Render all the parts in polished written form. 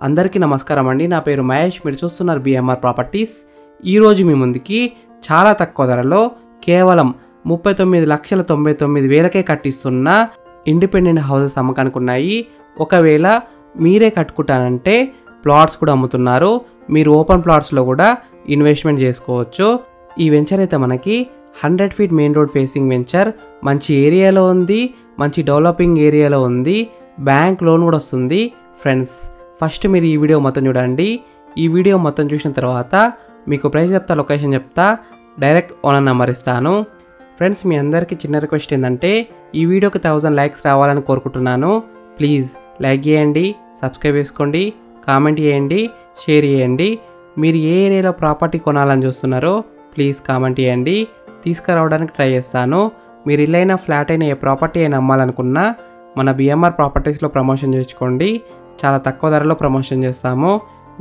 అందరికీ నమస్కారం అండి. నా పేరు మహేష్. మీరు చూస్తున్నారు బిఎంఆర్ ప్రాపర్టీస్. ఈరోజు మీ ముందుకి చాలా తక్కువ ధరలో కేవలం 39,99,000కే కట్టిస్తున్న ఇండిపెండెంట్ హౌసెస్ అమ్మకానికి ఉన్నాయి. ఒకవేళ మీరే కట్టుకుంటానంటే ప్లాట్స్ కూడా అమ్ముతున్నారు. మీరు ఓపెన్ ప్లాట్స్లో కూడా ఇన్వెస్ట్మెంట్ చేసుకోవచ్చు. ఈ వెంచర్ అయితే మనకి 100 feet main road facing venture, మంచి ఏరియాలో ఉంది, మంచి డెవలపింగ్ ఏరియాలో ఉంది, బ్యాంక్ లోన్ కూడా వస్తుంది. ఫ్రెండ్స్, ఫస్ట్ మీరు ఈ వీడియో మొత్తం చూడండి. ఈ వీడియో మొత్తం చూసిన తర్వాత మీకు ప్రైస్ చెప్తా, లొకేషన్ చెప్తా, డైరెక్ట్ ఓనర్ నెంబర్ ఇస్తాను. ఫ్రెండ్స్, మీ అందరికీ చిన్న రిక్వెస్ట్ ఏంటంటే ఈ వీడియోకి 1000 లైక్స్ రావాలని కోరుకుంటున్నాను. ప్లీజ్ లైక్ చేయండి, సబ్స్క్రైబ్ చేసుకోండి, కామెంట్ చేయండి, షేర్ చేయండి. మీరు ఏ ఏరియాలో ప్రాపర్టీ కొనాలని చూస్తున్నారో ప్లీజ్ కామెంట్ చేయండి, తీసుకురావడానికి ట్రై చేస్తాను. మీరు ఇల్లు అయినా ఫ్లాట్ అయినా ఏ ప్రాపర్టీ అయినా అమ్మాలనుకున్నా మన బిఎంఆర్ ప్రాపర్టీస్లో ప్రమోషన్ చేసుకోండి. చాలా తక్కువ ధరలో ప్రమోషన్ చేస్తాము.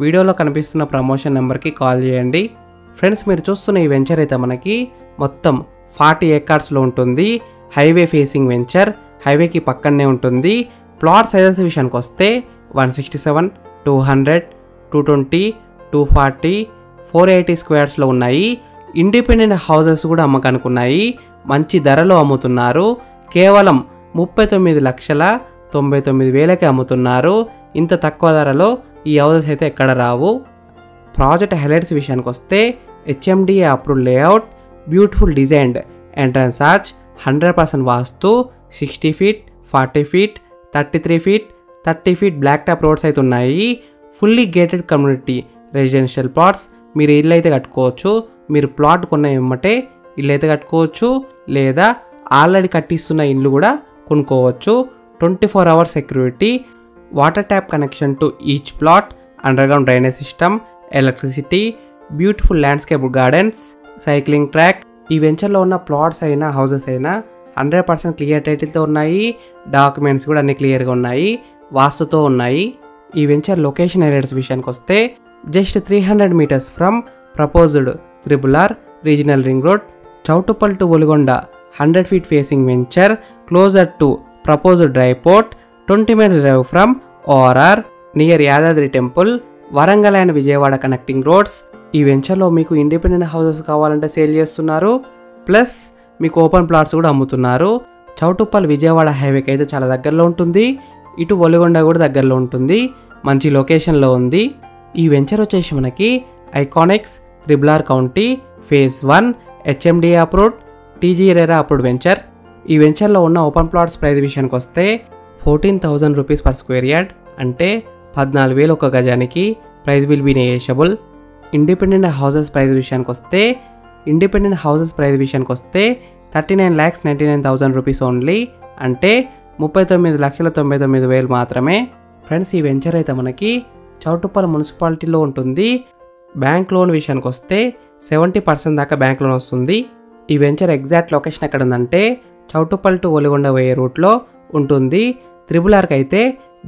వీడియోలో కనిపిస్తున్న ప్రమోషన్ నెంబర్కి కాల్ చేయండి. ఫ్రెండ్స్, మీరు చూస్తున్న ఈ వెంచర్ అయితే మనకి మొత్తం 40 ఏకర్స్లో ఉంటుంది. హైవే ఫేసింగ్ వెంచర్, హైవేకి పక్కనే ఉంటుంది. ప్లాట్ సైజెస్ విషయానికి వస్తే 167, 200, 220, 240, 480 స్క్వేర్స్లో ఉన్నాయి. ఇండిపెండెంట్ హౌసెస్ కూడా అమ్మకానికి ఉన్నాయి. మంచి ధరలో అమ్ముతున్నారు. కేవలం 39,99,000కి అమ్ముతున్నారు. ఇంత తక్కువ ధరలో ఈ హౌసెస్ అయితే ఎక్కడ రావు. ప్రాజెక్ట్ హైలైట్స్ విషయానికి వస్తే HMDA approved layout, beautiful designed entrance arch, 100% vastu, 60 feet, 40 feet, 33 feet, 30 feet black top roads అయితే ఉన్నాయి. Fully gated community residential plots. మీరు ఇల్లు అయితే కట్టుకోవచ్చు. మీరు ప్లాట్ కొన్న ఏమంటే ఇల్లు అయితే కట్టుకోవచ్చు, లేదా ఆల్రెడీ కట్టిస్తున్న ఇల్లు కూడా కొనుక్కోవచ్చు. 24 hours security, water tap connection to each plot, underground drainage system, electricity, beautiful landscape gardens, cycling track. ఈ వెంచర్లో ఉన్న ప్లాట్స్ అయినా హౌసెస్ అయినా 100% క్లియర్ టైటిల్తో ఉన్నాయి. డాక్యుమెంట్స్ కూడా అన్ని క్లియర్గా ఉన్నాయి, వాస్తుతో ఉన్నాయి. ఈ వెంచర్ లొకేషన్ ఏరియాస్ విషయానికి వస్తే just 300 meters from proposed RRR regional ring road, Choutuppal to Oligonda 100 feet facing venture, closer to proposed dry port, 20 minutes drive from ORR, near Yadadri temple, Warangal and Vijayawada connecting roads. ఈ వెంచర్లో మీకు ఇండిపెండెంట్ హౌసెస్ కావాలంటే sale చేస్తున్నారు, plus మీకు open plots కూడా అమ్ముతున్నారు. చౌటుప్పల్ విజయవాడ హైవేకి అయితే చాలా దగ్గరలో ఉంటుంది. ఇటు ఒలిగొండ కూడా దగ్గరలో ఉంటుంది. మంచి లొకేషన్లో ఉంది. ఈ వెంచర్ వచ్చేసి మనకి IconX RRR county phase 1 HMDA approved, TGRERA approved venture. ఈ వెంచర్లో ఉన్న ఓపెన్ ప్లాట్స్ ప్రైస్ విషయానికి వస్తే 14,000 రూపీస్ పర్ స్క్వేర్ యార్డ్, అంటే 14,000 ఒక గజానికి. Price will be negotiable. Independent houses price విషయానికి వస్తే 39,99,000 రూపీస్ ఓన్లీ, అంటే 39,99,000 మాత్రమే. ఫ్రెండ్స్, ఈ వెంచర్ అయితే మనకి చౌటుప్పల్ మున్సిపాలిటీలో ఉంటుంది. బ్యాంక్ లోన్ విషయానికి వస్తే 70% దాకా బ్యాంక్ లోన్ వస్తుంది. ఈ వెంచర్ ఎగ్జాక్ట్ లొకేషన్ ఎక్కడ ఉందంటే చౌటుప్పల్ టు ఒలిగొండ పోయే రూట్లో ఉంటుంది. RRRకి అయితే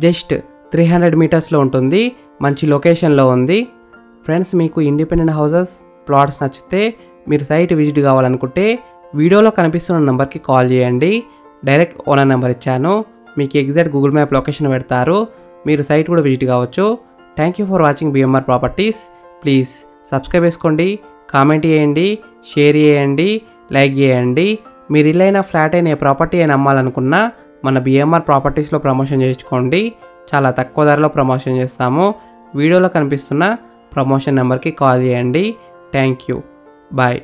జస్ట్ 300 మీటర్స్లో ఉంటుంది. మంచి లొకేషన్లో ఉంది. ఫ్రెండ్స్, మీకు ఇండిపెండెంట్ హౌసెస్ ప్లాట్స్ నచ్చితే మీరు సైట్ విజిట్ కావాలనుకుంటే వీడియోలో కనిపిస్తున్న నెంబర్కి కాల్ చేయండి. డైరెక్ట్ ఓనర్ నెంబర్ ఇచ్చాను. మీకు ఎగ్జాక్ట్ గూగుల్ మ్యాప్ లొకేషన్ పెడతారు. మీరు సైట్ కూడా విజిట్ కావచ్చు. Thank you for watching BMR properties. Please subscribe చేసుకోండి, కామెంట్ చేయండి, షేర్ చేయండి, లైక్ చేయండి. మీరు ఇల్లైనా ఫ్లాట్ అయినా ఏ ప్రాపర్టీ అయినా అమ్మాలనుకున్నా మన బిఎంఆర్ ప్రాపర్టీస్లో ప్రమోషన్ చేసుకోండి. చాలా తక్కువ ధరలో ప్రమోషన్ చేస్తాము. వీడియోలో కనిపిస్తున్న ప్రమోషన్ నెంబర్కి కాల్ చేయండి. Thank you. బాయ్.